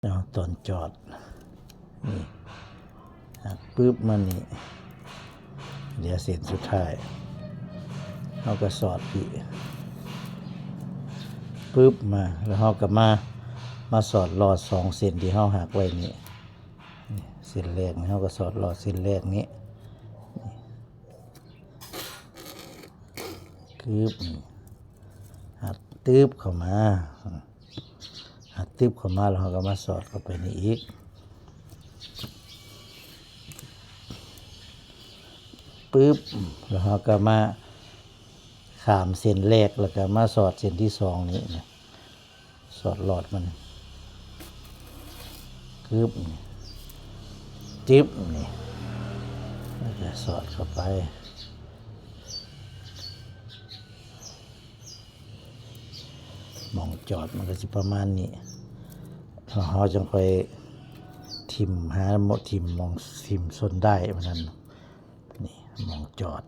เอาตอนจอดนี่ปึ๊บมันนี่เดี๋ยวเส้นสุดท้ายเราก็สอดพี่ปึ๊บมาแล้วเราก็มาสอดหลอด2 เส้นที่เราหักไว้นี่เส้นแรกเราก็สอดหลอดเส้นแรกนี้ปึ๊บหักตึ๊บเข้ามาแล้วเราก็มาสอดเข้าไปนี่อีกปึ๊บแล้วเราก็มาข้ามเส้นแรกแล้วก็มาสอดเส้นที่2นี้นะสอดหลอดมันปึ๊บจิ๊บนี่แล้วก็สอดเข้าไปมองจอดมันก็จะประมาณนี้เราจึงไปทิมหาหมดทิมมองทิมส้นได้มันนั่นนี่มองจอด